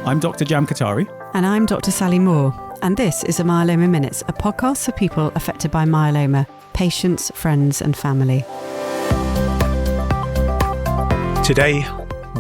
I'm Dr. Jam Kothari. And I'm Dr. Sally Moore. And this is a Myeloma Minutes, a podcast for people affected by myeloma, patients, friends and family. Today,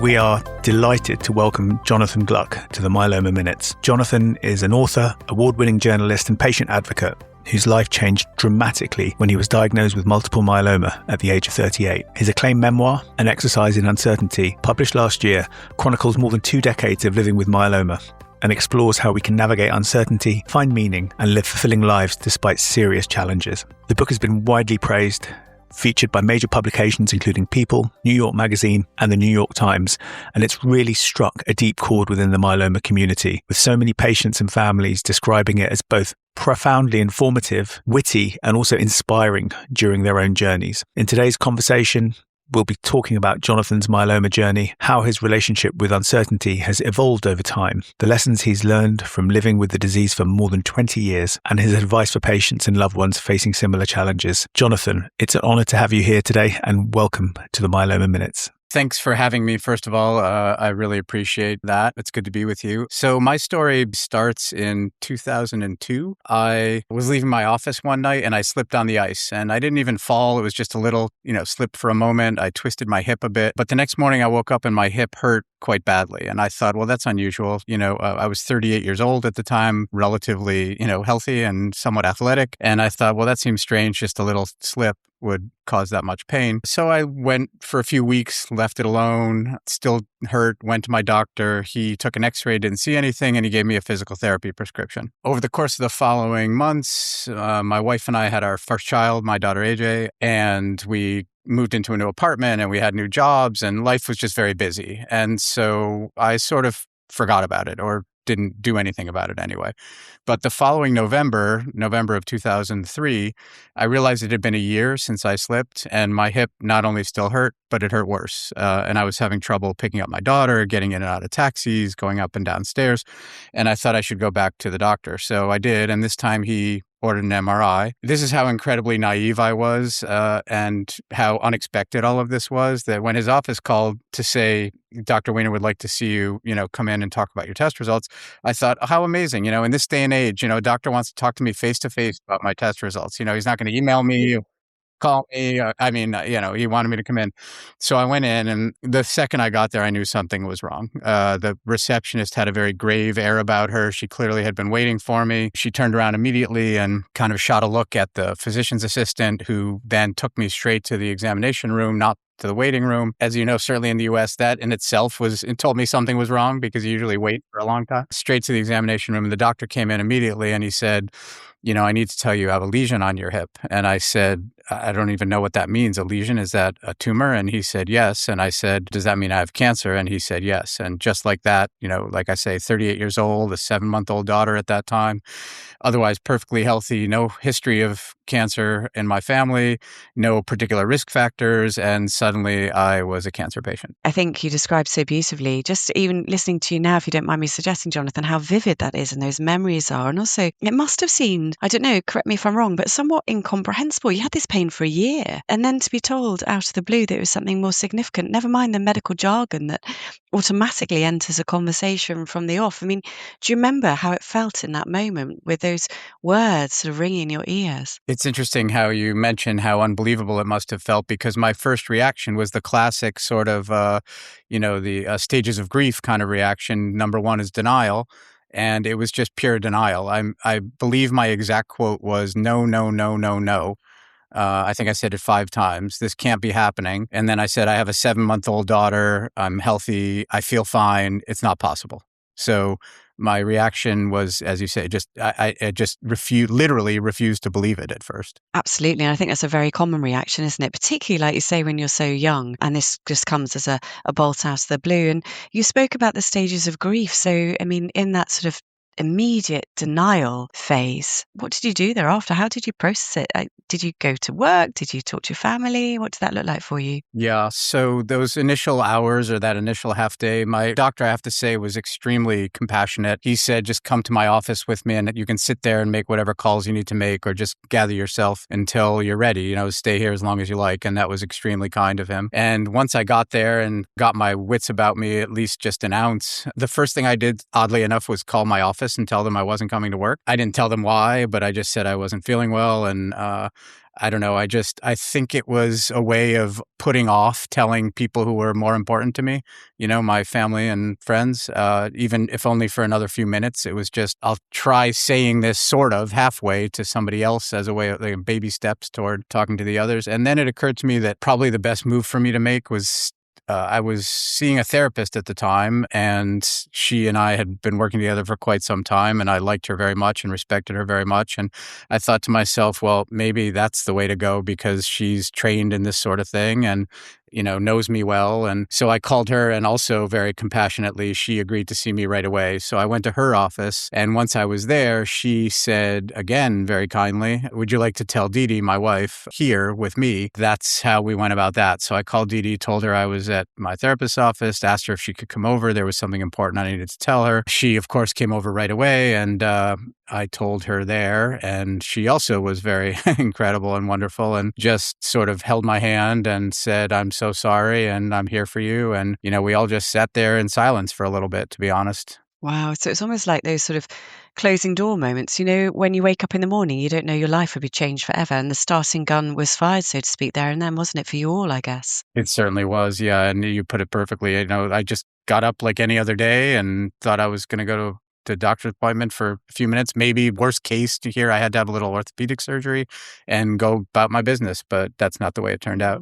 we are delighted to welcome Jonathan Gluck to the Myeloma Minutes. Jonathan is an author, award-winning journalist and patient advocate whose life changed dramatically when he was diagnosed with multiple myeloma at the age of 38. His acclaimed memoir, An Exercise in Uncertainty, published last year, chronicles more than 2 decades of living with myeloma and explores how we can navigate uncertainty, find meaning, and live fulfilling lives despite serious challenges. The book has been widely praised, featured by major publications including People, New York Magazine, and the New York Times, and it's really struck a deep chord within the myeloma community, with so many patients and families describing it as both profoundly informative, witty, and also inspiring during their own journeys. In today's conversation, we'll be talking about Jonathan's myeloma journey, how his relationship with uncertainty has evolved over time, the lessons he's learned from living with the disease for more than 20 years, and his advice for patients and loved ones facing similar challenges. Jonathan, it's an honor to have you here today, and welcome to the Myeloma Minutes. Thanks for having me, first of all. I really appreciate that. It's good to be with you. So my story starts in 2002. I was leaving my office one night and I slipped on the ice. And I didn't even fall. It was just a little, slip for a moment. I twisted my hip a bit. But the next morning I woke up and my hip hurt quite badly. And I thought, well, that's unusual. I was 38 years old at the time, relatively, healthy and somewhat athletic. And I thought, well, that seems strange. Just a little slip would cause that much pain. So I went for a few weeks, left it alone, still hurt, went to my doctor. He took an x-ray, didn't see anything, and he gave me a physical therapy prescription. Over the course of the following months, my wife and I had our first child, my daughter AJ, and we moved into a new apartment and we had new jobs and life was just very busy. And so I sort of forgot about it or didn't do anything about it anyway. But the following November of 2003, I realized it had been a year since I slipped and my hip not only still hurt, but it hurt worse. And I was having trouble picking up my daughter, getting in and out of taxis, going up and down stairs. And I thought I should go back to the doctor. So I did. And this time he ordered an MRI. This is how incredibly naive I was and how unexpected all of this was, that when his office called to say, Dr. Weiner would like to see you, come in and talk about your test results, I thought, how amazing, in this day and age, a doctor wants to talk to me face to face about my test results. He's not going to email me, call me. He wanted me to come in. So I went in and the second I got there, I knew something was wrong. The receptionist had a very grave air about her. She clearly had been waiting for me. She turned around immediately and kind of shot a look at the physician's assistant, who then took me straight to the examination room, not to the waiting room. As you know, certainly in the US, that in itself it told me something was wrong because you usually wait for a long time. Straight to the examination room. And the doctor came in immediately and he said, I need to tell you, I have a lesion on your hip. And I said, I don't even know what that means. A lesion, is that a tumor? And he said, yes. And I said, does that mean I have cancer? And he said, yes. And just like that, like I say, 38 years old, a 7-month-old daughter at that time, otherwise perfectly healthy, no history of cancer in my family, no particular risk factors. And suddenly I was a cancer patient. I think you described so beautifully, just even listening to you now, if you don't mind me suggesting, Jonathan, how vivid that is and those memories are. And also it must have seemed, I don't know, correct me if I'm wrong, but somewhat incomprehensible. You had this pain for a year and then to be told out of the blue that it was something more significant, never mind the medical jargon that automatically enters a conversation from the off. I mean, do you remember how it felt in that moment with those words sort of ringing in your ears? It's interesting how you mention how unbelievable it must have felt, because my first reaction was the classic sort of, the stages of grief kind of reaction. Number one is denial. And it was just pure denial. I believe my exact quote was, no, no, no, no, no. I think I said it 5 times. This can't be happening. And then I said, I have a 7-month-old daughter. I'm healthy. I feel fine. It's not possible. So my reaction was, as you say, I just literally refused to believe it at first. Absolutely. And I think that's a very common reaction, isn't it? Particularly, like you say, when you're so young, and this just comes as a bolt out of the blue. And you spoke about the stages of grief. So, I mean, in that sort of immediate denial phase. What did you do thereafter? How did you process it? Did you go to work? Did you talk to your family? What did that look like for you? Yeah, so those initial hours or that initial half day, my doctor, I have to say, was extremely compassionate. He said, just come to my office with me and you can sit there and make whatever calls you need to make or just gather yourself until you're ready, stay here as long as you like. And that was extremely kind of him. And once I got there and got my wits about me, at least just an ounce, the first thing I did, oddly enough, was call my office and tell them I wasn't coming to work. I didn't tell them why, but I just said I wasn't feeling well. And I don't know. I think it was a way of putting off telling people who were more important to me, my family and friends, even if only for another few minutes. It was just, I'll try saying this sort of halfway to somebody else as a way of like, baby steps toward talking to the others. And then it occurred to me that probably the best move for me to make was I was seeing a therapist at the time, and she and I had been working together for quite some time, and I liked her very much and respected her very much. And I thought to myself, well, maybe that's the way to go because she's trained in this sort of thing and, knows me well. And so I called her, and also very compassionately, she agreed to see me right away. So I went to her office, and once I was there, she said, again, very kindly, would you like to tell Dee Dee, my wife, here with me? That's how we went about that. So I called Dee Dee, told her I was at my therapist's office, asked her if she could come over. There was something important I needed to tell her. She, of course, came over right away, and I told her there, and she also was very incredible and wonderful and just sort of held my hand and said, I'm so sorry and I'm here for you. And, we all just sat there in silence for a little bit, to be honest. Wow. So it's almost like those sort of closing door moments. When you wake up in the morning, you don't know your life will be changed forever. And the starting gun was fired, so to speak, there and then, wasn't it, for you all, I guess? It certainly was. Yeah. And you put it perfectly. I just got up like any other day and thought I was going to go to the doctor's appointment for a few minutes, maybe worst case to hear I had to have a little orthopedic surgery and go about my business, but that's not the way it turned out.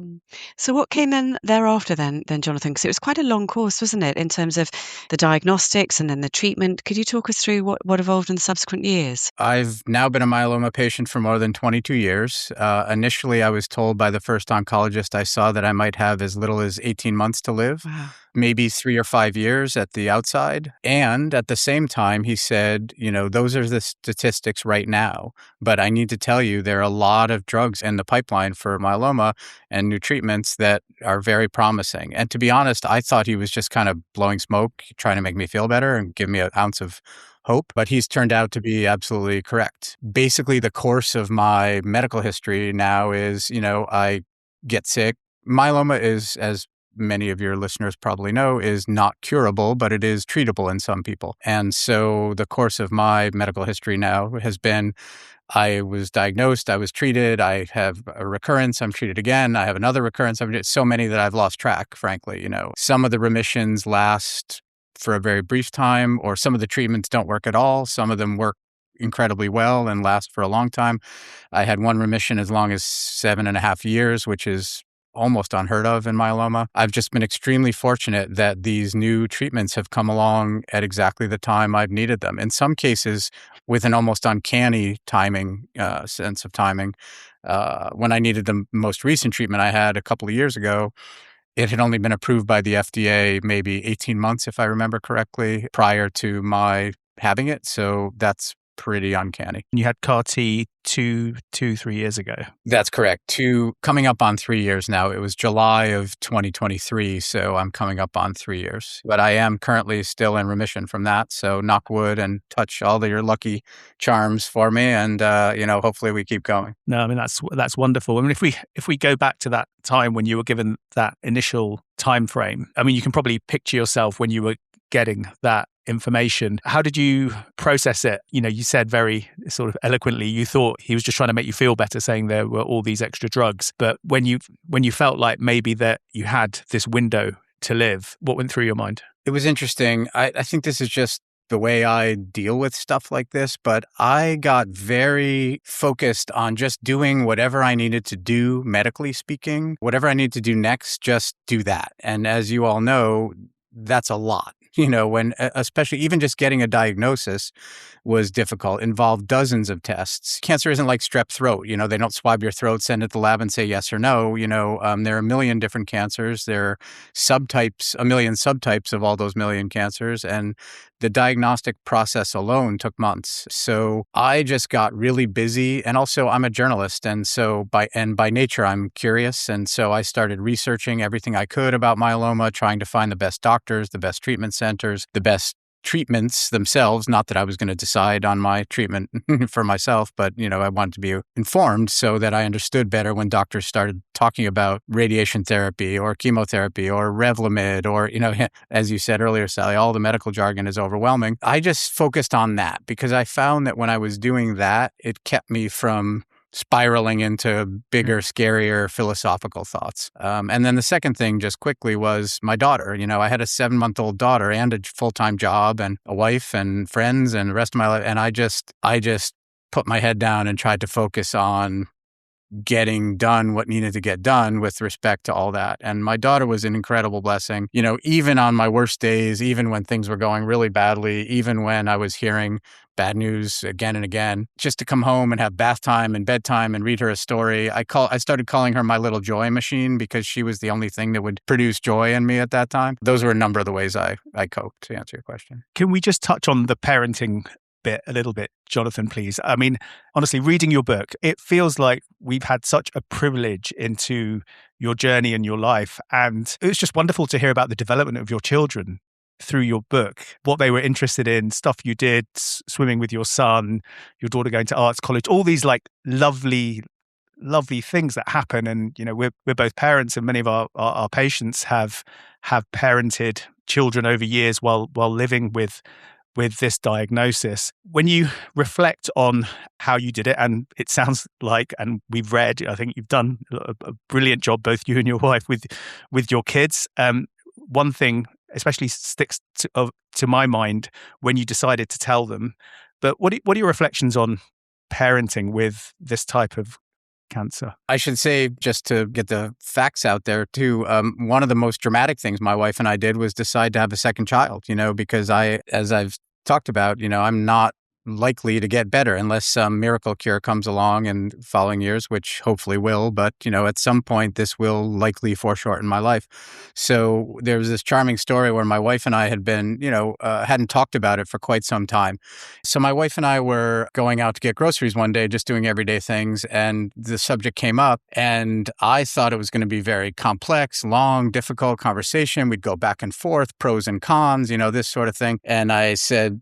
So what came in thereafter then, Jonathan? Because it was quite a long course, wasn't it, in terms of the diagnostics and then the treatment. Could you talk us through what evolved in the subsequent years? I've now been a myeloma patient for more than 22 years. Initially, I was told by the first oncologist I saw that I might have as little as 18 months to live. Wow. Maybe 3 or 5 years at the outside. And at the same time, he said, those are the statistics right now. But I need to tell you, there are a lot of drugs in the pipeline for myeloma and new treatments that are very promising. And to be honest, I thought he was just kind of blowing smoke, trying to make me feel better and give me an ounce of hope, but he's turned out to be absolutely correct. Basically, the course of my medical history now is, I get sick. Myeloma is, as many of your listeners probably know, is not curable, but it is treatable in some people. And so the course of my medical history now has been, I was diagnosed, I was treated, I have a recurrence, I'm treated again, I have another recurrence. So many that I've lost track, frankly. Some of the remissions last for a very brief time, or some of the treatments don't work at all. Some of them work incredibly well and last for a long time. I had one remission as long as 7.5 years, which is almost unheard of in myeloma. I've just been extremely fortunate that these new treatments have come along at exactly the time I've needed them. In some cases, with an almost uncanny sense of timing. When I needed the most recent treatment I had a couple of years ago, it had only been approved by the FDA maybe 18 months, if I remember correctly, prior to my having it. So that's pretty uncanny. You had CAR T 3 years ago. That's correct. Coming up on 3 years now. It was July of 2023, so I'm coming up on 3 years. But I am currently still in remission from that. So knock wood and touch all of your lucky charms for me, and hopefully we keep going. No, I mean that's wonderful. I mean, if we go back to that time when you were given that initial time frame, I mean, you can probably picture yourself when you were getting that information. How did you process it? You said very sort of eloquently, you thought he was just trying to make you feel better, saying there were all these extra drugs. But when you felt like maybe that you had this window to live, what went through your mind? It was interesting. I think this is just the way I deal with stuff like this, but I got very focused on just doing whatever I needed to do, medically speaking. Whatever I need to do next, just do that. And as you all know, that's a lot. When especially even just getting a diagnosis was difficult, involved dozens of tests. Cancer isn't like strep throat. They don't swab your throat, send it to the lab and say yes or no. There are a million different cancers. There are a million subtypes of all those million cancers. And the diagnostic process alone took months. So I just got really busy. And also I'm a journalist. And so by nature, I'm curious. And so I started researching everything I could about myeloma, trying to find the best doctors, the best treatment centers, the best treatments themselves. Not that I was going to decide on my treatment for myself, but, I wanted to be informed so that I understood better when doctors started talking about radiation therapy or chemotherapy or Revlimid or, as you said earlier, Sally, all the medical jargon is overwhelming. I just focused on that because I found that when I was doing that, it kept me from spiraling into bigger, scarier philosophical thoughts. And then the second thing, just quickly, was my daughter. I had a 7-month-old daughter and a full-time job and a wife and friends and the rest of my life. And I just put my head down and tried to focus on getting done what needed to get done with respect to all that. And my daughter was an incredible blessing. Even on my worst days, even when things were going really badly, even when I was hearing bad news again and again, just to come home and have bath time and bedtime and read her a story. I started calling her my little joy machine because she was the only thing that would produce joy in me at that time. Those were a number of the ways I coped, to answer your question. Can we just touch on the parenting bit a little bit, Jonathan, please? I mean, honestly, reading your book, it feels like we've had such a privilege into your journey and your life. And it was just wonderful to hear about the development of your children through your book, what they were interested in, stuff you did, swimming with your son, your daughter going to arts college, all these like lovely things that happen. And, we're both parents, and many of our patients have parented children over years while living with this diagnosis. When you reflect on how you did it, and it sounds like, and we've read, I think you've done a brilliant job, both you and your wife, with your kids. One thing especially sticks to my mind when you decided to tell them. But what are your reflections on parenting with this type of cancer? I should say, just to get the facts out there too, one of the most dramatic things my wife and I did was decide to have a second child, because as I've talked about, I'm not likely to get better unless some miracle cure comes along in following years, which hopefully will. But, at some point, this will likely foreshorten my life. So there was this charming story where my wife and I had been, hadn't talked about it for quite some time. So my wife and I were going out to get groceries one day, just doing everyday things. And the subject came up, and I thought it was going to be very complex, long, difficult conversation. We'd go back and forth, pros and cons, this sort of thing. And I said,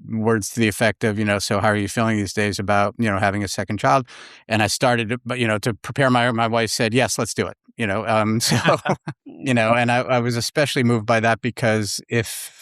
words to the effect of, so how are you feeling these days about, having a second child? And I started, to prepare my wife said, yes, let's do it, and I was especially moved by that because if,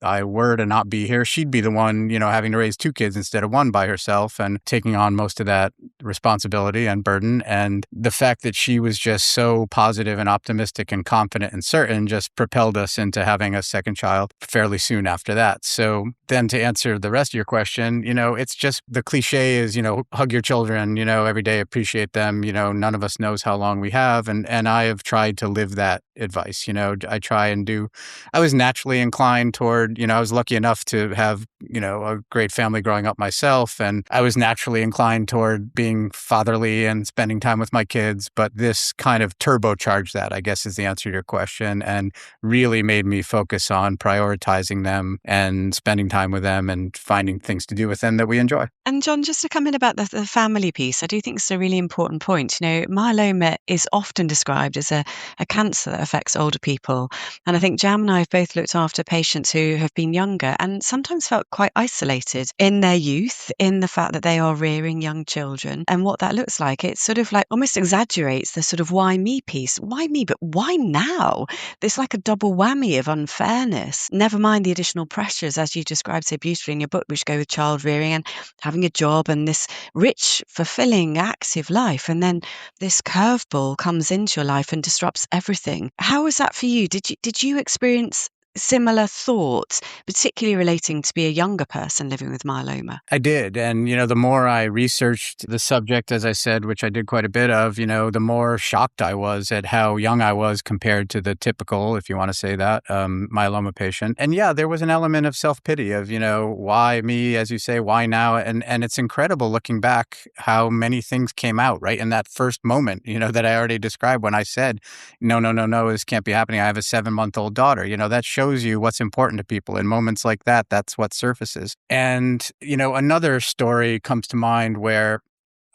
I were to not be here, she'd be the one, having to raise 2 kids instead of 1 by herself and taking on most of that responsibility and burden. And the fact that she was just so positive and optimistic and confident and certain just propelled us into having a second child fairly soon after that. So then to answer the rest of your question, it's just the cliche is, hug your children, every day, appreciate them. None of us knows how long we have. And I have tried to live that advice. I was naturally inclined toward, I was lucky enough to have, a great family growing up myself. And I was naturally inclined toward being fatherly and spending time with my kids. But this kind of turbocharged that, I guess, is the answer to your question, and really made me focus on prioritizing them and spending time with them and finding things to do with them that we enjoy. And John, just to come in about the family piece, I do think it's a really important point. Myeloma is often described as a cancer that affects older people. And I think Jam and I have both looked after patients who have been younger and sometimes felt quite isolated in their youth, in the fact that they are rearing young children and what that looks like. It's sort of like almost exaggerates the sort of why me piece. Why me? But why now? There's like a double whammy of unfairness. Never mind the additional pressures, as you described so beautifully in your book, which go with child rearing and having a job and this rich, fulfilling, active life. And then this curveball comes into your life and disrupts everything. How was that for you? Did you experience similar thoughts, particularly relating to be a younger person living with myeloma? I did. And, the more I researched the subject, as I said, which I did quite a bit of, the more shocked I was at how young I was compared to the typical, if you want to say that, myeloma patient. And yeah, there was an element of self-pity of, why me, as you say, why now? And it's incredible looking back how many things came out right in that first moment, that I already described when I said, no, this can't be happening. I have a 7-month-old daughter. That shows shows you what's important to people. In moments like that, that's what surfaces. And, another story comes to mind where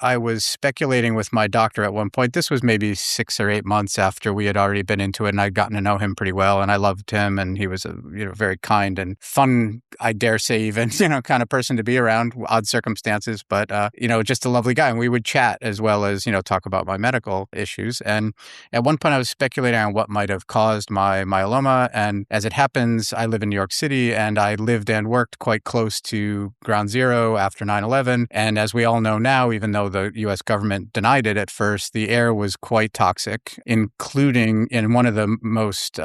I was speculating with my doctor at one point. This was maybe 6 or 8 months after we had already been into it, and I'd gotten to know him pretty well, and I loved him, and he was a very kind and fun, I dare say even, kind of person to be around, odd circumstances, but, just a lovely guy. And we would chat as well as, talk about my medical issues. And at one point I was speculating on what might have caused my myeloma. And as it happens, I live in New York City, and I lived and worked quite close to Ground Zero after 9/11. And as we all know now, even though the U.S. government denied it at first, the air was quite toxic, including in one of the most,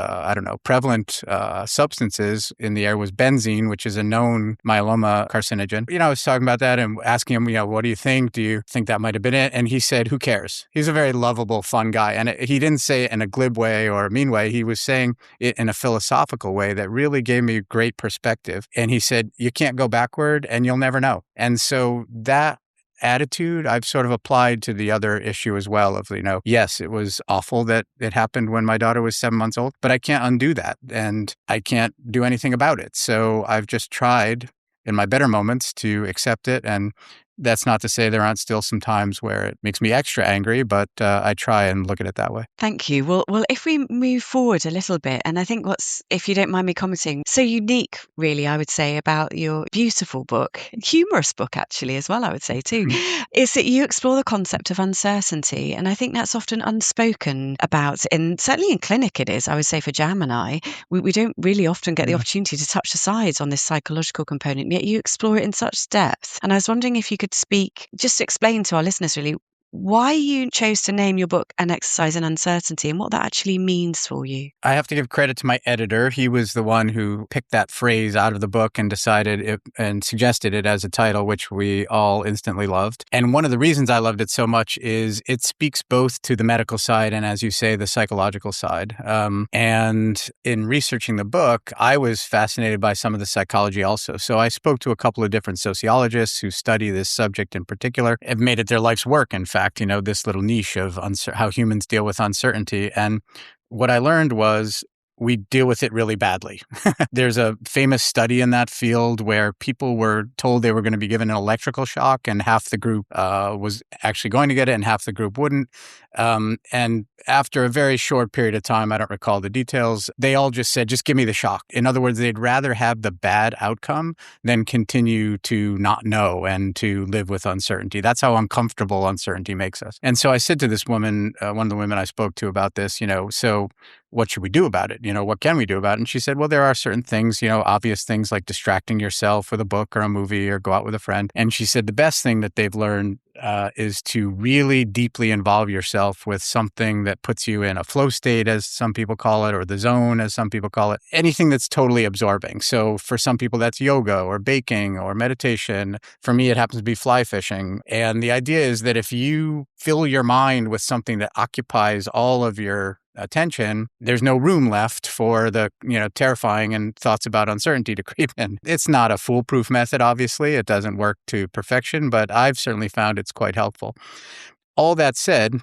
prevalent substances in the air was benzene, which is a known myeloma carcinogen. I was talking about that and asking him, what do you think? Do you think that might have been it? And he said, who cares? He's a very lovable, fun guy. And he didn't say it in a glib way or a mean way. He was saying it in a philosophical way that really gave me great perspective. And he said, you can't go backward and you'll never know. And so that attitude I've sort of applied to the other issue as well of, yes, it was awful that it happened when my daughter was 7 months old, but I can't undo that and I can't do anything about it. So I've just tried in my better moments to accept it. And that's not to say there aren't still some times where it makes me extra angry, but I try and look at it that way. Thank you. Well, if we move forward a little bit, and I think what's, if you don't mind me commenting, so unique, really, I would say, about your beautiful book, humorous book, actually, as well, I would say, too, is that you explore the concept of uncertainty. And I think that's often unspoken about, certainly in clinic it is, I would say, for Jam and I. We don't really often get the opportunity to touch the sides on this psychological component, yet you explore it in such depth. And I was wondering if you could speak, just explain to our listeners, really, why you chose to name your book An Exercise in Uncertainty and what that actually means for you. I have to give credit to my editor. He was the one who picked that phrase out of the book and decided it and suggested it as a title, which we all instantly loved. And one of the reasons I loved it so much is it speaks both to the medical side and, as you say, the psychological side. And in researching the book, I was fascinated by some of the psychology also. So I spoke to a couple of different sociologists who study this subject in particular, have made it their life's work, in fact, this little niche of how humans deal with uncertainty. And what I learned was we deal with it really badly. There's a famous study in that field where people were told they were going to be given an electrical shock, and half the group was actually going to get it and half the group wouldn't. And after a very short period of time, I don't recall the details, they all just said, just give me the shock. In other words, they'd rather have the bad outcome than continue to not know and to live with uncertainty. That's how uncomfortable uncertainty makes us. And so I said to this woman, one of the women I spoke to about this, so what should we do about it? What can we do about it? And she said, well, there are certain things, obvious things like distracting yourself with a book or a movie or go out with a friend. And she said the best thing that they've learned is to really deeply involve yourself with something that puts you in a flow state, as some people call it, or the zone, as some people call it, anything that's totally absorbing. So for some people, that's yoga or baking or meditation. For me, it happens to be fly fishing. And the idea is that if you fill your mind with something that occupies all of your attention, there's no room left for the, terrifying and thoughts about uncertainty to creep in. It's not a foolproof method, obviously. It doesn't work to perfection, but I've certainly found it's quite helpful. All that said,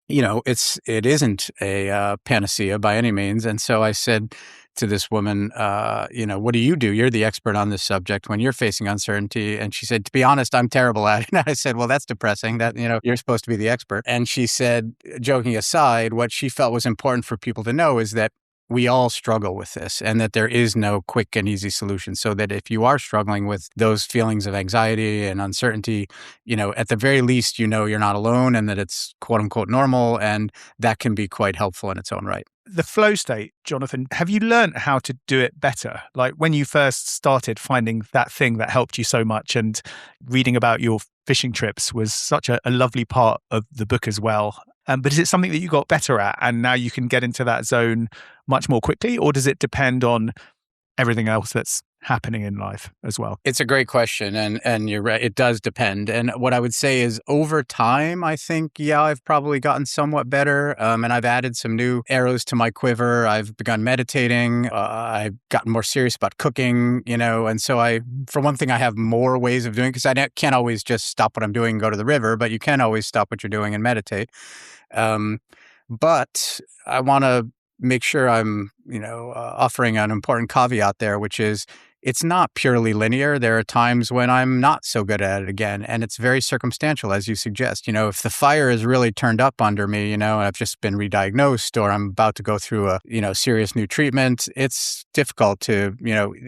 it isn't a panacea by any means. And so I said to this woman, what do? You're the expert on this subject when you're facing uncertainty. And she said, to be honest, I'm terrible at it. And I said, well, that's depressing that, you're supposed to be the expert. And she said, joking aside, what she felt was important for people to know is that we all struggle with this and that there is no quick and easy solution. So that if you are struggling with those feelings of anxiety and uncertainty, at the very least, you're not alone and that it's quote unquote normal. And that can be quite helpful in its own right. The flow state, Jonathan, have you learned how to do it better? Like when you first started finding that thing that helped you so much, and reading about your fishing trips was such a lovely part of the book as well. But is it something that you got better at and now you can get into that zone much more quickly, or does it depend on everything else that's happening in life as well? It's a great question. And you're right. It does depend. And what I would say is over time, I think, I've probably gotten somewhat better. And I've added some new arrows to my quiver. I've begun meditating. I've gotten more serious about cooking, and so for one thing, I have more ways of doing it because I can't always just stop what I'm doing and go to the river, but you can always stop what you're doing and meditate. But I want to make sure I'm, offering an important caveat there, which is it's not purely linear. There are times when I'm not so good at it again, and it's very circumstantial, as you suggest. If the fire is really turned up under me, and I've just been re-diagnosed or I'm about to go through a, serious new treatment, it's difficult to,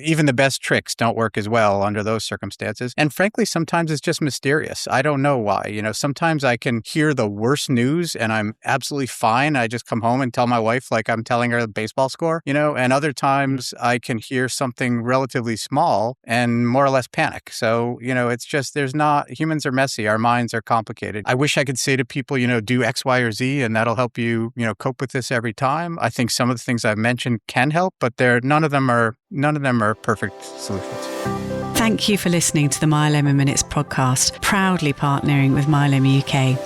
even the best tricks don't work as well under those circumstances. And frankly, sometimes it's just mysterious. I don't know why. Sometimes I can hear the worst news and I'm absolutely fine. I just come home and tell my wife like I'm telling her the baseball score, and other times I can hear something relatively small and more or less panic. So, it's just, humans are messy. Our minds are complicated. I wish I could say to people, do X, Y, or Z, and that'll help you, cope with this every time. I think some of the things I've mentioned can help, but none of them are perfect solutions. Thank you for listening to the Myeloma Minutes podcast, proudly partnering with Myeloma UK.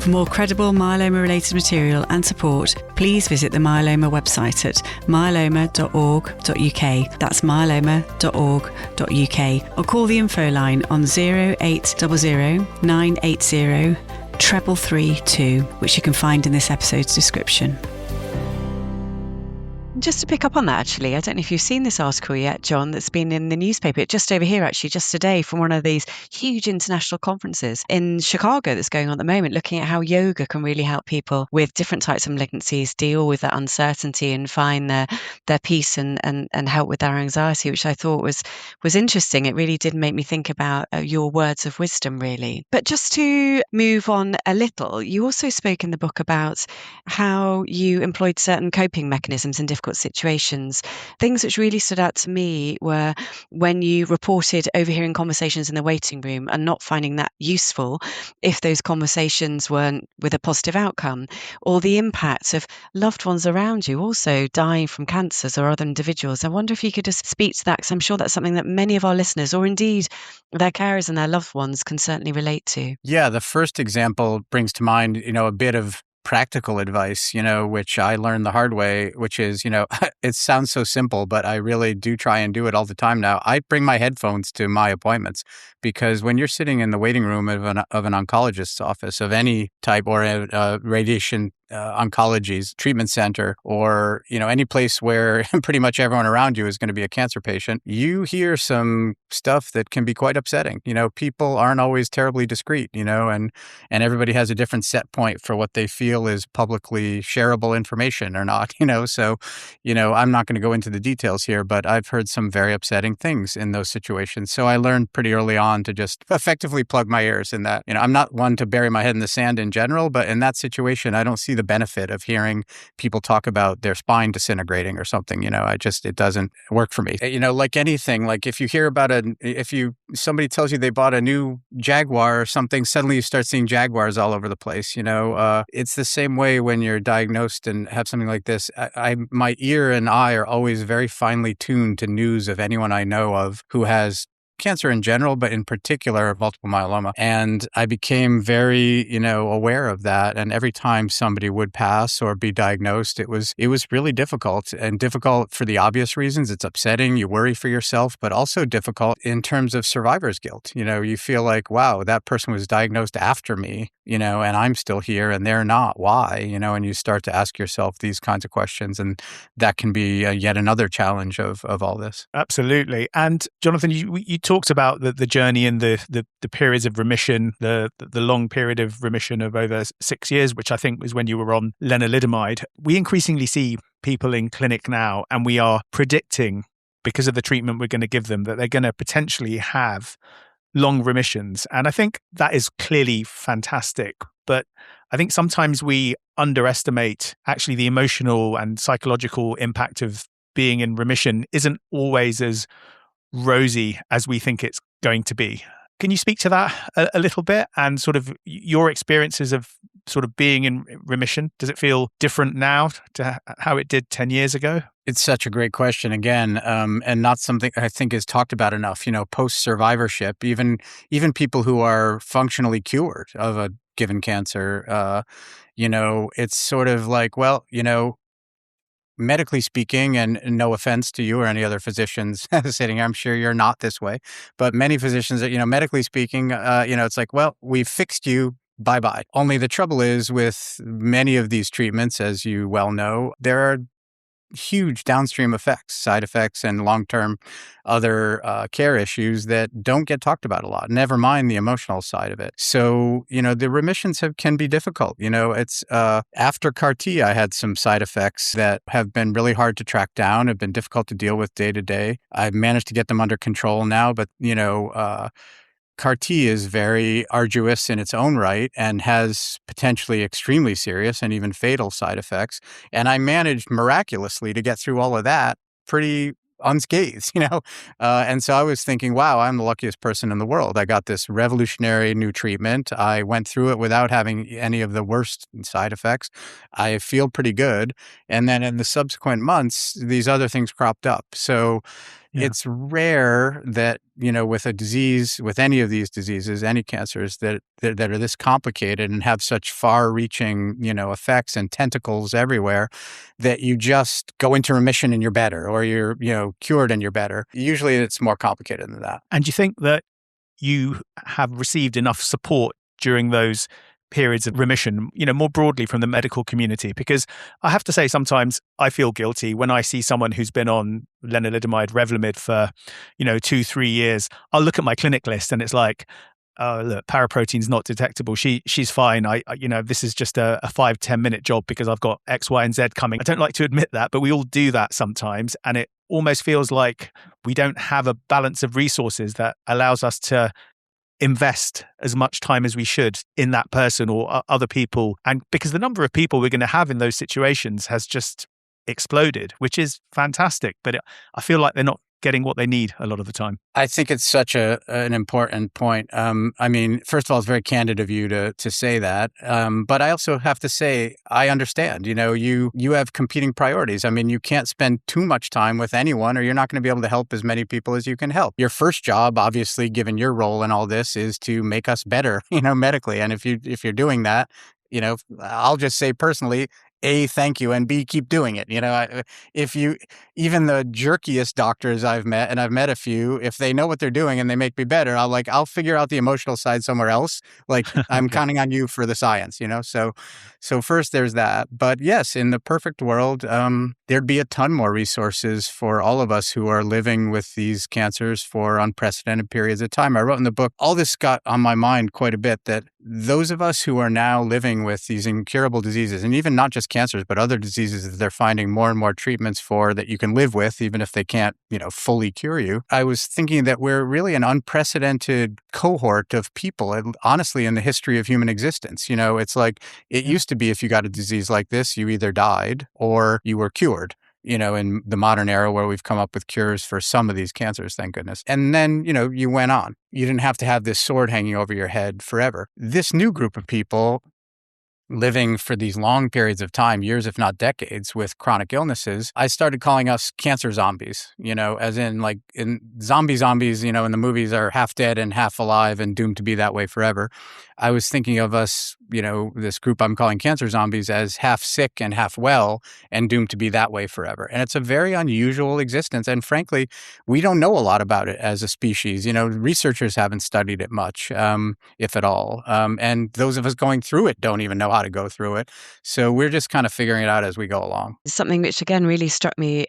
For more credible myeloma-related material and support, please visit the Myeloma website at myeloma.org.uk. That's myeloma.org.uk. Or call the info line on 0800 980 3332, which you can find in this episode's description. Just to pick up on that, actually, I don't know if you've seen this article yet, John, that's been in the newspaper, just over here, actually, just today, from one of these huge international conferences in Chicago that's going on at the moment, looking at how yoga can really help people with different types of malignancies deal with that uncertainty and find their peace and help with their anxiety, which I thought was interesting. It really did make me think about your words of wisdom, really. But just to move on a little, you also spoke in the book about how you employed certain coping mechanisms in difficult situations. Things which really stood out to me were when you reported overhearing conversations in the waiting room and not finding that useful if those conversations weren't with a positive outcome, or the impact of loved ones around you also dying from cancers or other individuals. I wonder if you could just speak to that, because I'm sure that's something that many of our listeners, or indeed their carers and their loved ones, can certainly relate to. Yeah, the first example brings to mind, a bit of practical advice, which I learned the hard way, which is, it sounds so simple, but I really do try and do it all the time now. I bring my headphones to my appointments, because when you're sitting in the waiting room of an oncologist's office of any type, or a radiation oncology's treatment center, or any place where pretty much everyone around you is going to be a cancer patient, you hear some stuff that can be quite upsetting. People aren't always terribly discreet, and everybody has a different set point for what they feel is publicly shareable information or not. So I'm not going to go into the details here, but I've heard some very upsetting things in those situations. So I learned pretty early on to just effectively plug my ears in that. I'm not one to bury my head in the sand in general, but in that situation, I don't see the benefit of hearing people talk about their spine disintegrating or something. It doesn't work for me. Like anything, like if you hear about somebody tells you they bought a new Jaguar or something, suddenly you start seeing Jaguars all over the place. It's the same way when you're diagnosed and have something like this. My ear and eye are always very finely tuned to news of anyone I know of who has cancer in general, but in particular multiple myeloma. And I became very, aware of that. And every time somebody would pass or be diagnosed, it was really difficult, and difficult for the obvious reasons. It's upsetting. You worry for yourself, but also difficult in terms of survivor's guilt. You feel like, wow, that person was diagnosed after me, and I'm still here and they're not. Why? And you start to ask yourself these kinds of questions, and that can be yet another challenge of all this. Absolutely. And Jonathan, you talked about the journey and the periods of remission, the long period of remission of over 6 years, which I think was when you were on lenalidomide. We increasingly see people in clinic now, and we are predicting, because of the treatment we're going to give them, that they're going to potentially have long remissions. And I think that is clearly fantastic. But I think sometimes we underestimate actually the emotional and psychological impact of being in remission isn't always as rosy as we think it's going to be. Can you speak to that a little bit, and sort of your experiences of sort of being in remission? Does it feel different now to how it did 10 years ago? It's such a great question again, and not something I think is talked about enough. Post-survivorship, even people who are functionally cured of a given cancer, it's sort of like, well, medically speaking, and no offense to you or any other physicians sitting here, I'm sure you're not this way, but many physicians, medically speaking, it's like, well, we've fixed you bye-bye. Only the trouble is with many of these treatments, as you well know, there are huge downstream effects, side effects, and long-term other care issues that don't get talked about a lot, never mind the emotional side of it. So, the remissions can be difficult. It's after CAR T, I had some side effects that have been really hard to track down, have been difficult to deal with day to day. I've managed to get them under control now, but, CAR T is very arduous in its own right and has potentially extremely serious and even fatal side effects. And I managed miraculously to get through all of that pretty unscathed, And so I was thinking, wow, I'm the luckiest person in the world. I got this revolutionary new treatment. I went through it without having any of the worst side effects. I feel pretty good. And then in the subsequent months, these other things cropped up. So it's rare that, with a disease, with any of these diseases, any cancers that are this complicated and have such far-reaching, effects and tentacles everywhere, that you just go into remission and you're better, or you're, cured and you're better. Usually it's more complicated than that. And do you think that you have received enough support during those periods of remission, more broadly from the medical community? Because I have to say, sometimes I feel guilty when I see someone who's been on lenalidomide, Revlimid for, 2-3 years. I'll look at my clinic list and it's like, oh, look, paraprotein's not detectable. She's fine. This is just a 5-10 minute job because I've got X, Y, and Z coming. I don't like to admit that, but we all do that sometimes. And it almost feels like we don't have a balance of resources that allows us to invest as much time as we should in that person or other people. And because the number of people we're going to have in those situations has just exploded, which is fantastic. But I feel like they're not getting what they need a lot of the time. I think it's such an important point. First of all, it's very candid of you to say that. But I also have to say, I understand, you have competing priorities. You can't spend too much time with anyone or you're not going to be able to help as many people as you can help. Your first job, obviously, given your role in all this, is to make us better, medically. And if you're doing that, I'll just say personally, A, thank you, and B, keep doing it. Even the jerkiest doctors I've met, and I've met a few, if they know what they're doing and they make me better, I'll figure out the emotional side somewhere else. I'm counting on you for the science, So first there's that. But yes, in the perfect world, there'd be a ton more resources for all of us who are living with these cancers for unprecedented periods of time. I wrote in the book, all this got on my mind quite a bit, that those of us who are now living with these incurable diseases, and even not just cancers, but other diseases that they're finding more and more treatments for that you can live with, even if they can't, fully cure you. I was thinking that we're really an unprecedented cohort of people, and honestly, in the history of human existence. It's like it used to be, if you got a disease like this, you either died or you were cured. In the modern era where we've come up with cures for some of these cancers, thank goodness. And then, you went on. You didn't have to have this sword hanging over your head forever. This new group of people living for these long periods of time, years, if not decades, with chronic illnesses, I started calling us cancer zombies, as in zombies, in the movies are half dead and half alive and doomed to be that way forever. I was thinking of us, this group I'm calling cancer zombies, as half sick and half well and doomed to be that way forever. And it's a very unusual existence. And frankly, we don't know a lot about it as a species. Researchers haven't studied it much, if at all. And those of us going through it don't even know how to go through it. So we're just kind of figuring it out as we go along. Something which again really struck me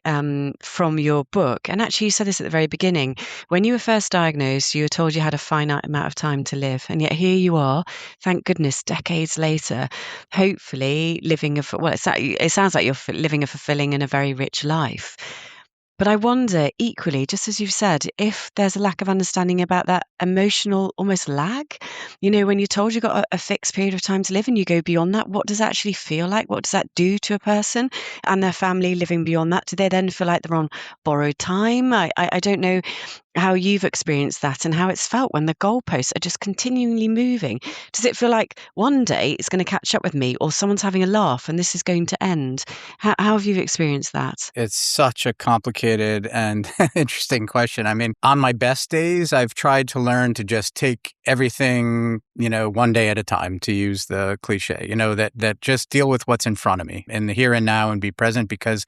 from your book, and actually you said this at the very beginning, when you were first diagnosed, you were told you had a finite amount of time to live, and yet here you are, thank goodness, decades later, hopefully living it sounds like you're living a fulfilling and a very rich life. But I wonder equally, just as you've said, if there's a lack of understanding about that emotional almost lag. When you're told you've got a fixed period of time to live and you go beyond that, what does that actually feel like? What does that do to a person and their family living beyond that? Do they then feel like they're on borrowed time? I don't know how you've experienced that and how it's felt when the goalposts are just continually moving. Does it feel like one day it's going to catch up with me, or someone's having a laugh and this is going to end? How have you experienced that? It's such a complicated and interesting question. On my best days, I've tried to learn to just take everything, one day at a time, to use the cliche, that just deal with what's in front of me in the here and now and be present, because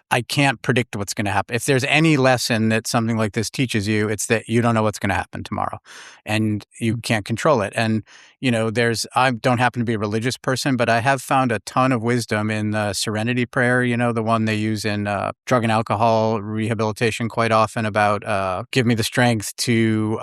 I can't predict what's going to happen. If there's any lesson that something like this teaches you, it's that you don't know what's going to happen tomorrow and you can't control it. And, I don't happen to be a religious person, but I have found a ton of wisdom in the Serenity Prayer, the one they use in drug and alcohol rehabilitation quite often about give me the strength to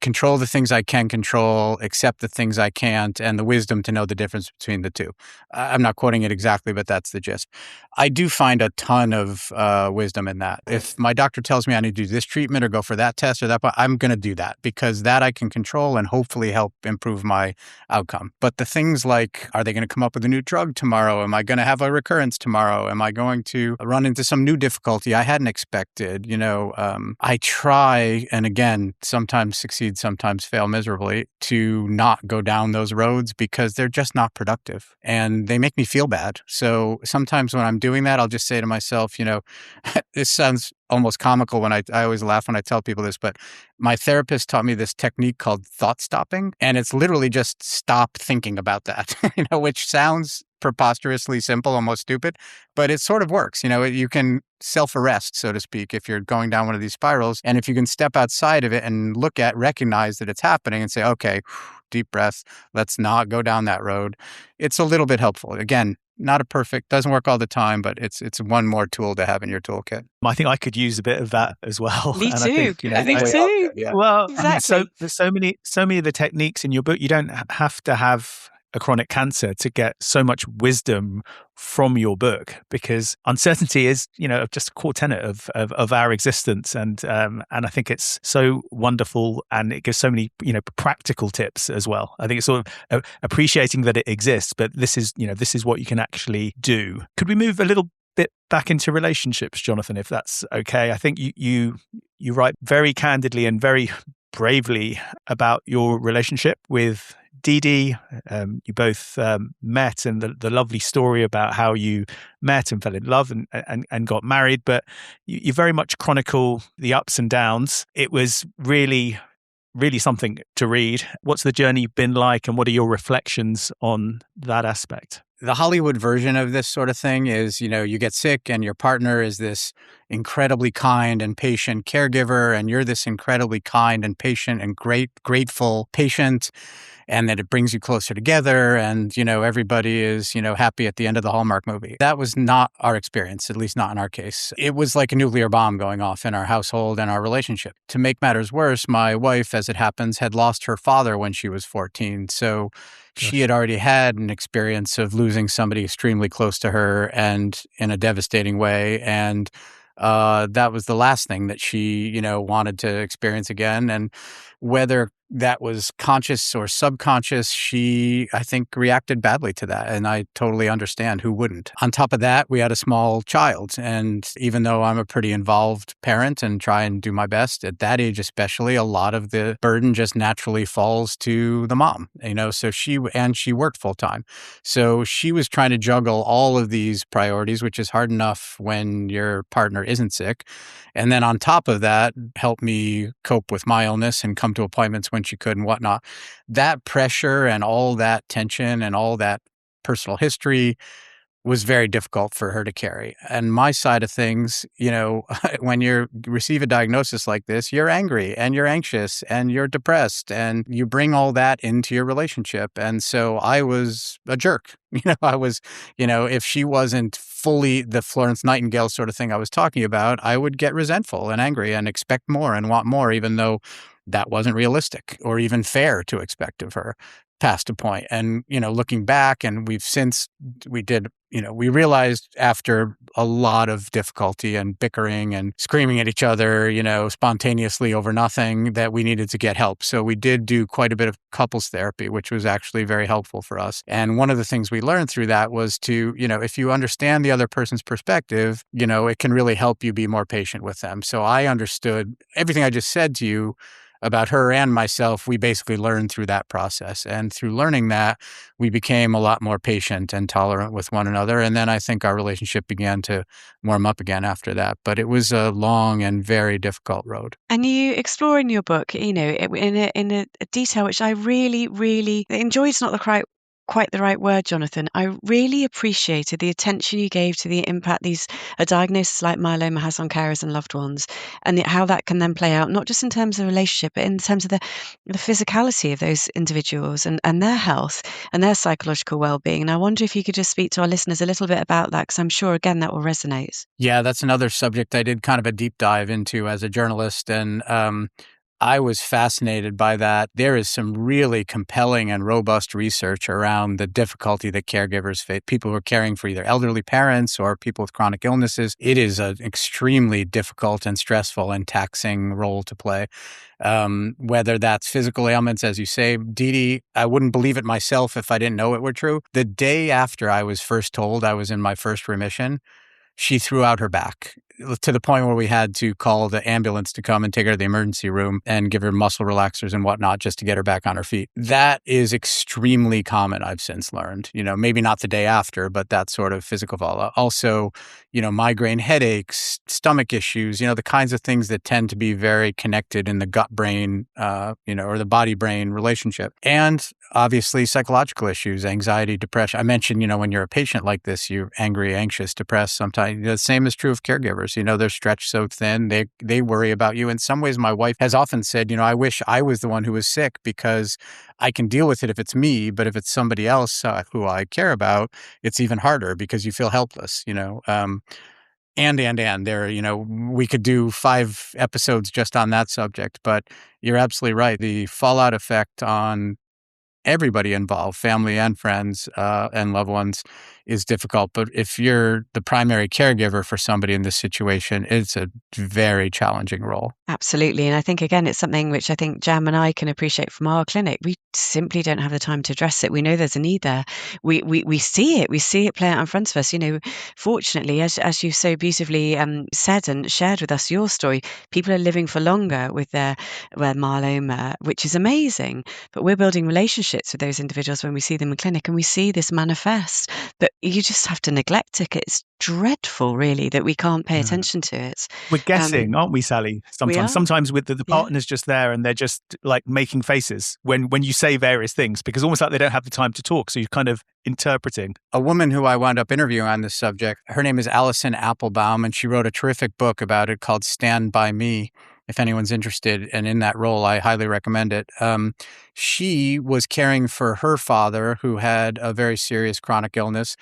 control the things I can control, accept the things I can't, and the wisdom to know the difference between the two. I'm not quoting it exactly, but that's the gist. I do find a ton of wisdom in that. If my doctor tells me I need to do this treatment or go for that test or that, I'm going to do that because that I can control and hopefully help improve my outcome. But the things like, are they going to come up with a new drug tomorrow? Am I going to have a recurrence tomorrow? Am I going to run into some new difficulty I hadn't expected? I try, and again, sometimes succeed, sometimes fail miserably, to not go down those roads because they're just not productive and they make me feel bad. So sometimes when I'm doing that, I'll just say to myself, this sounds almost comical when I always laugh when I tell people this, but my therapist taught me this technique called thought stopping. And it's literally just stop thinking about that, which sounds preposterously simple, almost stupid, but it sort of works. You can self-arrest, so to speak, if you're going down one of these spirals. And if you can step outside of it and recognize that it's happening and say, okay, deep breath, let's not go down that road. It's a little bit helpful. Again, not a perfect, doesn't work all the time, but it's one more tool to have in your toolkit. I think I could use a bit of that as well. Me and too. I think too. Yeah. Well, exactly. There's so many of the techniques in your book. You don't have to have a chronic cancer to get so much wisdom from your book, because uncertainty is, just a core tenet of our existence, and I think it's so wonderful, and it gives so many practical tips as well. I think it's sort of appreciating that it exists, but this is what you can actually do. Could we move a little bit back into relationships, Jonathan, if that's okay? I think you write very candidly and very bravely about your relationship with Dee Dee. You both met, and the lovely story about how you met and fell in love and got married, but you very much chronicle the ups and downs. It was really, really something to read. What's the journey been like, and what are your reflections on that aspect? The Hollywood version of this sort of thing is, you get sick and your partner is this incredibly kind and patient caregiver, and you're this incredibly kind and patient and grateful patient, and that it brings you closer together, and, everybody is, happy at the end of the Hallmark movie. That was not our experience, at least not in our case. It was like a nuclear bomb going off in our household and our relationship. To make matters worse, my wife, as it happens, had lost her father when she was 14. So she had already had an experience of losing somebody extremely close to her and in a devastating way. And that was the last thing that she, wanted to experience again. And whether that was conscious or subconscious, she, I think, reacted badly to that. And I totally understand. Who wouldn't? On top of that, we had a small child. And even though I'm a pretty involved parent and try and do my best at that age, especially, a lot of the burden just naturally falls to the mom, so she worked full time. So she was trying to juggle all of these priorities, which is hard enough when your partner isn't sick. And then on top of that, help me cope with my illness and come to appointments when she could and whatnot. That pressure and all that tension and all that personal history was very difficult for her to carry. And my side of things, when you receive a diagnosis like this, you're angry and you're anxious and you're depressed and you bring all that into your relationship. And so I was a jerk. I was, if she wasn't fully the Florence Nightingale sort of thing I was talking about, I would get resentful and angry and expect more and want more, even though that wasn't realistic or even fair to expect of her past a point. And, looking back, and we realized after a lot of difficulty and bickering and screaming at each other, spontaneously over nothing, that we needed to get help. So we did do quite a bit of couples therapy, which was actually very helpful for us. And one of the things we learned through that was to, if you understand the other person's perspective, it can really help you be more patient with them. So I understood everything I just said to you about her and myself. We basically learned through that process. And through learning that, we became a lot more patient and tolerant with one another. And then I think our relationship began to warm up again after that. But it was a long and very difficult road. And you explore in your book, in a detail which I really, really enjoyed. Is not the quite the right word, Jonathan. I really appreciated the attention you gave to the impact a diagnosis like myeloma has on carers and loved ones, and how that can then play out, not just in terms of relationship, but in terms of the physicality of those individuals and their health and their psychological well-being. And I wonder if you could just speak to our listeners a little bit about that, because I'm sure, again, that will resonate. Yeah, that's another subject I did kind of a deep dive into as a journalist. And I was fascinated by that. There is some really compelling and robust research around the difficulty that caregivers face. People who are caring for either elderly parents or people with chronic illnesses. It is an extremely difficult and stressful and taxing role to play. Whether that's physical ailments, as you say, Dee Dee, I wouldn't believe it myself if I didn't know it were true. The day after I was first told I was in my first remission, she threw out her back to the point where we had to call the ambulance to come and take her to the emergency room and give her muscle relaxers and whatnot just to get her back on her feet. That is extremely common, I've since learned. Maybe not the day after, but that sort of physical fallout. Also, migraine headaches, stomach issues, the kinds of things that tend to be very connected in the gut-brain, or the body-brain relationship. And obviously psychological issues, anxiety, depression. I mentioned, when you're a patient like this, you're angry, anxious, depressed sometimes. The same is true of caregivers. They're stretched so thin. They worry about you. In some ways, my wife has often said, I wish I was the one who was sick because I can deal with it if it's me, but if it's somebody else who I care about, it's even harder because you feel helpless, And there, we could do 5 episodes just on that subject, but you're absolutely right. The fallout effect on everybody involved, family and friends and loved ones, is difficult. But if you're the primary caregiver for somebody in this situation, it's a very challenging role. Absolutely. And I think, again, it's something which I think Jam and I can appreciate from our clinic. We simply don't have the time to address it. We know there's a need there. We see it. We see it play out in front of us. Fortunately, as you so beautifully said and shared with us your story, people are living for longer with their myeloma, which is amazing. But we're building relationships with those individuals when we see them in clinic, and we see this manifest. But you just have to neglect it. It's dreadful, really, that we can't pay attention to it. We're guessing, aren't we, Sally? Sometimes with the partner's just there and they're just like making faces when you say various things, because almost like they don't have the time to talk. So you're kind of interpreting. A woman who I wound up interviewing on this subject, her name is Alison Applebaum, and she wrote a terrific book about it called Stand By Me. If anyone's interested and in that role, I highly recommend it. She was caring for her father, who had a very serious chronic illness.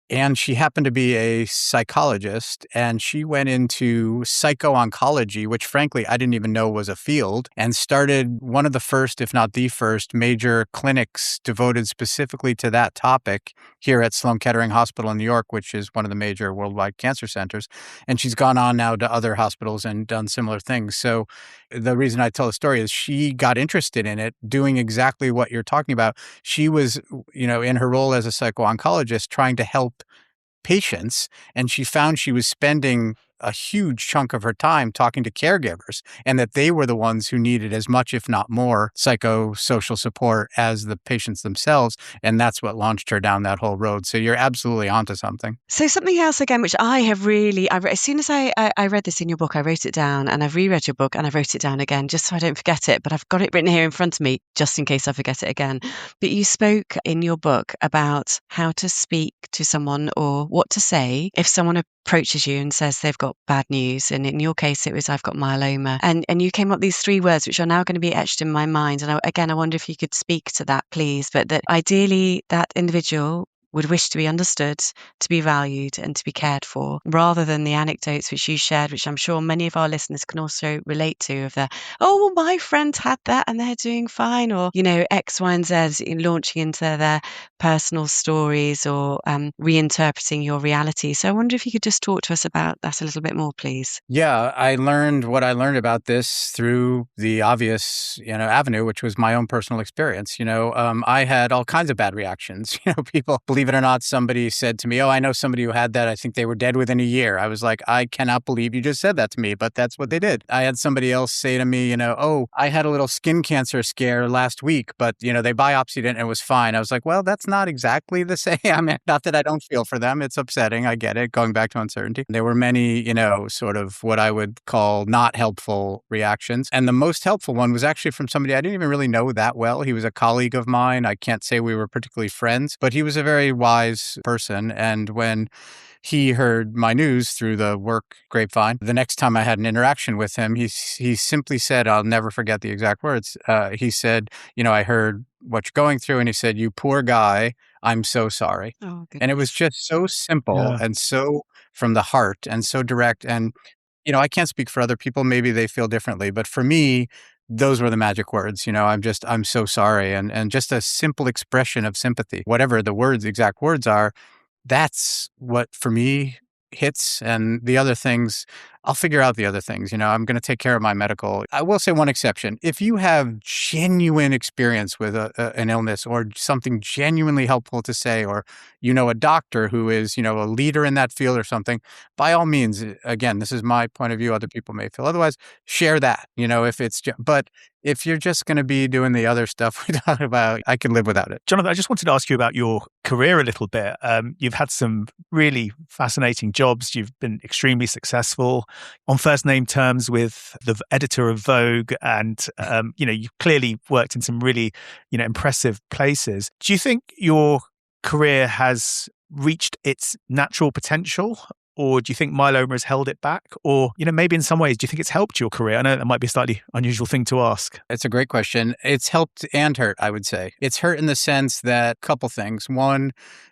And she happened to be a psychologist, and she went into psycho-oncology, which frankly I didn't even know was a field, and started one of the first, if not the first, major clinics devoted specifically to that topic here at Sloan Kettering Hospital in New York, which is one of the major worldwide cancer centers. And she's gone on now to other hospitals and done similar things. So the reason I tell the story is she got interested in it, doing exactly what you're talking about. She was, in her role as a psycho-oncologist, trying to help patients, and she found she was spending a huge chunk of her time talking to caregivers, and that they were the ones who needed as much, if not more, psychosocial support as the patients themselves. And that's what launched her down that whole road. So you're absolutely onto something. So something else, again, which I have really, as soon as I read this in your book, I wrote it down, and I've reread your book and I wrote it down again just so I don't forget it. But I've got it written here in front of me just in case I forget it again. But you spoke in your book about how to speak to someone or what to say if someone approaches you and says they've got bad news. And in your case, it was, I've got myeloma. And you came up with these 3 words, which are now going to be etched in my mind. And I wonder if you could speak to that, please. But that ideally that individual would wish to be understood, to be valued, and to be cared for, rather than the anecdotes which you shared, which I'm sure many of our listeners can also relate to, of the, oh, well, my friend had that and they're doing fine, or, X, Y, and Z, launching into their personal stories or reinterpreting your reality. So I wonder if you could just talk to us about that a little bit more, please. Yeah, I learned what I learned about this through the obvious, avenue, which was my own personal experience. I had all kinds of bad reactions. People believe believe it or not, somebody said to me, "Oh, I know somebody who had that. I think they were dead within a year." I was like, "I cannot believe you just said that to me," but that's what they did. I had somebody else say to me, "Oh, I had a little skin cancer scare last week, but, they biopsied it and it was fine." I was like, "Well, that's not exactly the same." I mean, not that I don't feel for them. It's upsetting. I get it. Going back to uncertainty. There were many, sort of what I would call not helpful reactions. And the most helpful one was actually from somebody I didn't even really know that well. He was a colleague of mine. I can't say we were particularly friends, but he was a very wise person. And when he heard my news through the work grapevine, the next time I had an interaction with him, he simply said, I'll never forget the exact words. He said, "I heard what you're going through." And he said, "You poor guy, I'm so sorry." Oh, And it was goodness. just so simple Yeah. and so from the heart and so direct. And, I can't speak for other people. Maybe they feel differently. But for me, those were the magic words. I'm so sorry. And just a simple expression of sympathy, whatever the exact words are, that's what for me hits. And the other things, I'll figure out the other things. I'm going to take care of my medical. I will say one exception. If you have genuine experience with an illness or something genuinely helpful to say, or, a doctor who is, a leader in that field or something, by all means, again, this is my point of view. Other people may feel otherwise. Share that, if it's, but if you're just going to be doing the other stuff we talked about, I can live without it. Jonathan, I just wanted to ask you about your career a little bit. You've had some really fascinating jobs. You've been extremely successful, on first name terms with the editor of Vogue, and you've clearly worked in some really impressive places. Do you think your career has reached its natural potential? Or do you think myeloma has held it back? Or, maybe in some ways, do you think it's helped your career? I know that might be a slightly unusual thing to ask. It's a great question. It's helped and hurt, I would say. It's hurt in the sense that a couple things. One,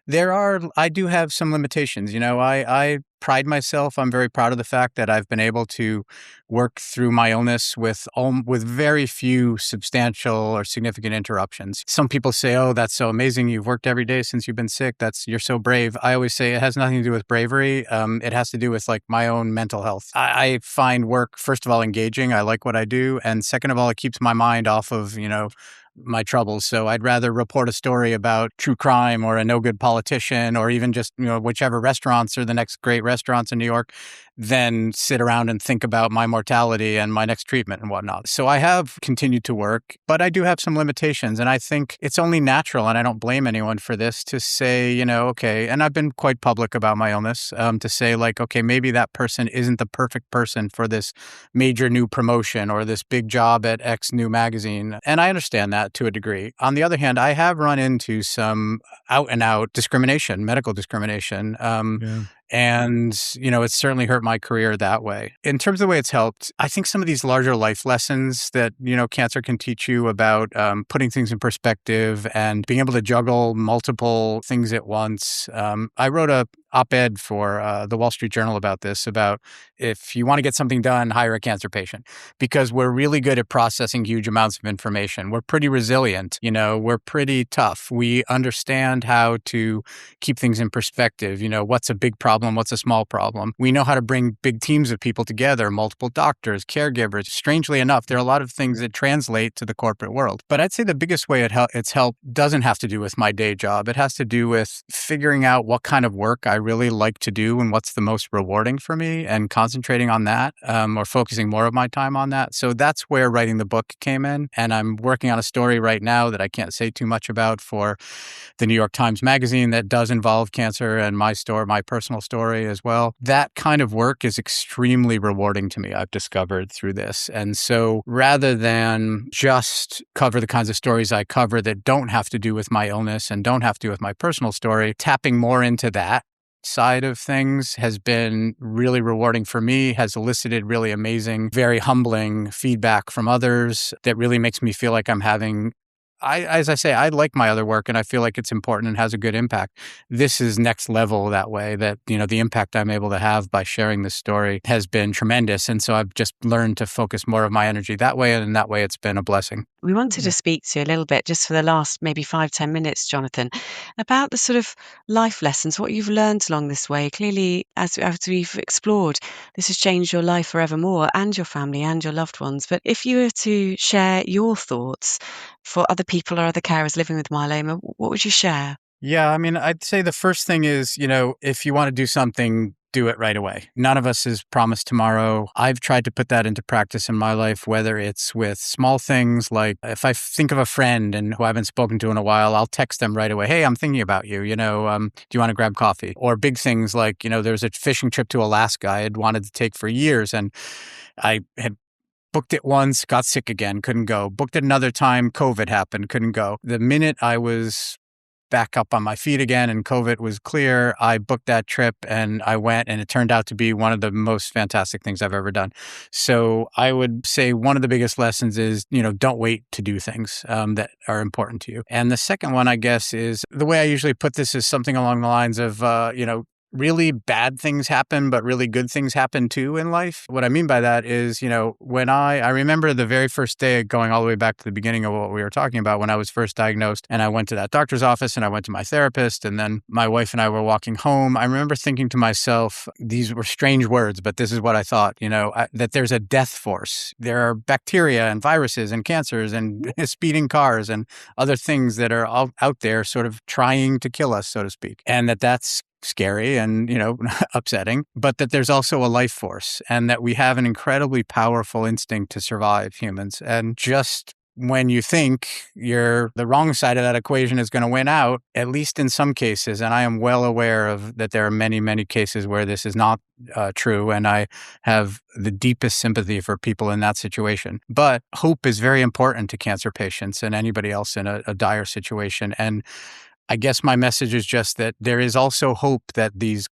I do have some limitations. I pride myself. I'm very proud of the fact that I've been able to work through my illness with very few substantial or significant interruptions. Some people say, "Oh, that's so amazing. You've worked every day since you've been sick. You're so brave." I always say it has nothing to do with bravery. It has to do with my own mental health. I find work, first of all, engaging. I like what I do. And second of all, it keeps my mind off of, my troubles. So I'd rather report a story about true crime or a no good politician or even just, whichever restaurants are the next great restaurants in New York than sit around and think about my mortality and my next treatment and whatnot. So I have continued to work, but I do have some limitations. And I think it's only natural, and I don't blame anyone for this, to say, okay, and I've been quite public about my illness, to say okay, maybe that person isn't the perfect person for this major new promotion or this big job at X new magazine. And I understand that to a degree. On the other hand, I have run into some out and out discrimination, medical discrimination. And, it's certainly hurt my career that way. In terms of the way it's helped, I think some of these larger life lessons that, cancer can teach you about putting things in perspective and being able to juggle multiple things at once. I wrote a op-ed for the Wall Street Journal about this, about if you want to get something done, hire a cancer patient, because we're really good at processing huge amounts of information. We're pretty resilient. We're pretty tough. We understand how to keep things in perspective. What's a big problem? What's a small problem? We know how to bring big teams of people together, multiple doctors, caregivers. Strangely enough, there are a lot of things that translate to the corporate world. But I'd say the biggest way it's helped doesn't have to do with my day job. It has to do with figuring out what kind of work I really like to do and what's the most rewarding for me, and concentrating on that, or focusing more of my time on that. So that's where writing the book came in. And I'm working on a story right now that I can't say too much about for the New York Times Magazine that does involve cancer and my personal story as well. That kind of work is extremely rewarding to me, I've discovered through this. And so rather than just cover the kinds of stories I cover that don't have to do with my illness and don't have to do with my personal story, tapping more into that side of things has been really rewarding for me, has elicited really amazing, very humbling feedback from others that really makes me feel like I'm having as I say, I like my other work and I feel like it's important and has a good impact. This is next level that way, that, the impact I'm able to have by sharing this story has been tremendous. And so I've just learned to focus more of my energy that way. And in that way, it's been a blessing. We wanted to speak to you a little bit, just for the last maybe 5-10 minutes, Jonathan, about the sort of life lessons, what you've learned along this way. Clearly, as we've explored, this has changed your life forevermore, and your family and your loved ones. But if you were to share your thoughts for other people or other carers living with myeloma, what would you share? Yeah, I mean, I'd say the first thing is, if you want to do something, do it right away. None of us is promised tomorrow. I've tried to put that into practice in my life, whether it's with small things like if I think of a friend and who I haven't spoken to in a while, I'll text them right away. Hey, I'm thinking about you. Do you want to grab coffee? Or big things like, there was a fishing trip to Alaska I had wanted to take for years, and I had booked it once, got sick again, couldn't go. Booked it another time, COVID happened, couldn't go. The minute I was back up on my feet again and COVID was clear, I booked that trip and I went, and it turned out to be one of the most fantastic things I've ever done. So I would say one of the biggest lessons is, don't wait to do things that are important to you. And the second one, I guess, is the way I usually put this is something along the lines of, really bad things happen, but really good things happen too in life. What I mean by that is, when I remember the very first day, going all the way back to the beginning of what we were talking about, when I was first diagnosed and I went to that doctor's office and I went to my therapist, and then my wife and I were walking home. I remember thinking to myself, these were strange words, but this is what I thought, that there's a death force. There are bacteria and viruses and cancers and speeding cars and other things that are all out there sort of trying to kill us, so to speak. And that's scary and, upsetting, but that there's also a life force and that we have an incredibly powerful instinct to survive, humans. And just when you think the wrong side of that equation is going to win out, at least in some cases, and I am well aware of that there are many, many cases where this is not true, and I have the deepest sympathy for people in that situation. But hope is very important to cancer patients and anybody else in a dire situation. And I guess my message is just that there is also hope that these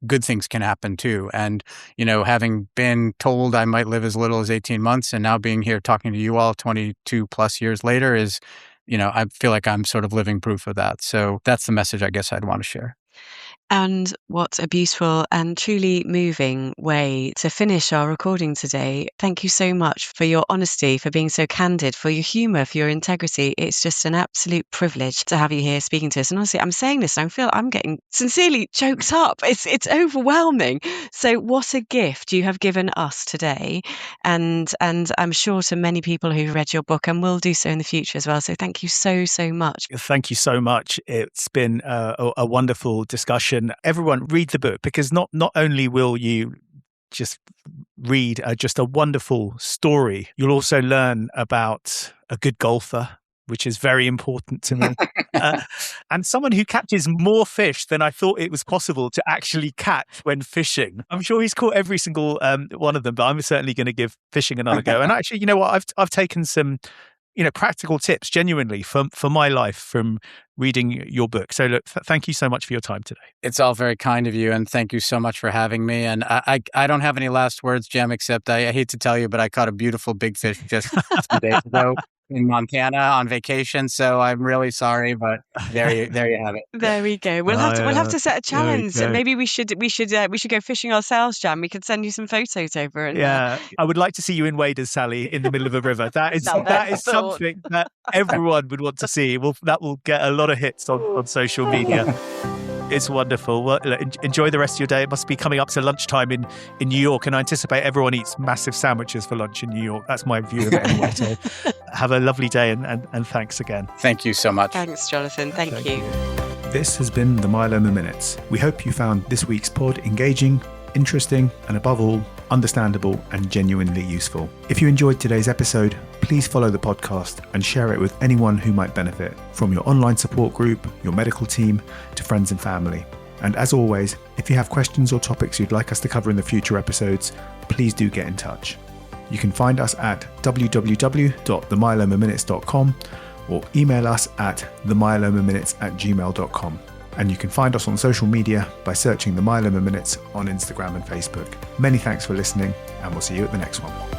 good things can happen too. And, having been told I might live as little as 18 months and now being here talking to you all 22 plus years later is, I feel like I'm sort of living proof of that. So that's the message I guess I'd want to share. And what a beautiful and truly moving way to finish our recording today. Thank you so much for your honesty, for being so candid, for your humour, for your integrity. It's just an absolute privilege to have you here speaking to us. And honestly, I'm saying this and I'm getting sincerely choked up. It's overwhelming. So what a gift you have given us today. And I'm sure to many people who've read your book and will do so in the future as well. So thank you so, so much. Thank you so much. It's been a wonderful discussion. Everyone read the book, because not only will you just read just a wonderful story, you'll also learn about a good golfer, which is very important to me, and someone who catches more fish than I thought it was possible to actually catch when fishing. I'm sure he's caught every single one of them, but I'm certainly going to give fishing another go. And actually, you know what? I've taken some practical tips genuinely for my life from reading your book. So look, thank you so much for your time today. It's all very kind of you, and thank you so much for having me. And I don't have any last words, Jam, except I hate to tell you, but I caught a beautiful big fish just 2 days ago in Montana on vacation. So I'm really sorry, but there you have it. There we go. We'll have to set a challenge. Maybe we should go fishing ourselves, Jam. We could send you some photos over. And, I would like to see you in waders, Sally, in the middle of a river. That is something that everyone would want to see. That will get a lot of hits on social media. It's wonderful. Well, enjoy the rest of your day. It must be coming up to lunchtime in New York, and I anticipate everyone eats massive sandwiches for lunch in New York. That's my view of it anyway. So have a lovely day, and thanks again. Thank you so much. Thanks, Jonathan. Thank you. This has been the Myeloma Minutes. We hope you found this week's pod engaging, interesting, and above all, understandable and genuinely useful. If you enjoyed today's episode, please follow the podcast and share it with anyone who might benefit, from your online support group, your medical team, to friends and family. And as always, if you have questions or topics you'd like us to cover in the future episodes, please do get in touch. You can find us at www.themyelomaminutes.com or email us at themyelomaminutes@gmail.com. And you can find us on social media by searching The Myeloma Minutes on Instagram and Facebook. Many thanks for listening, and we'll see you at the next one.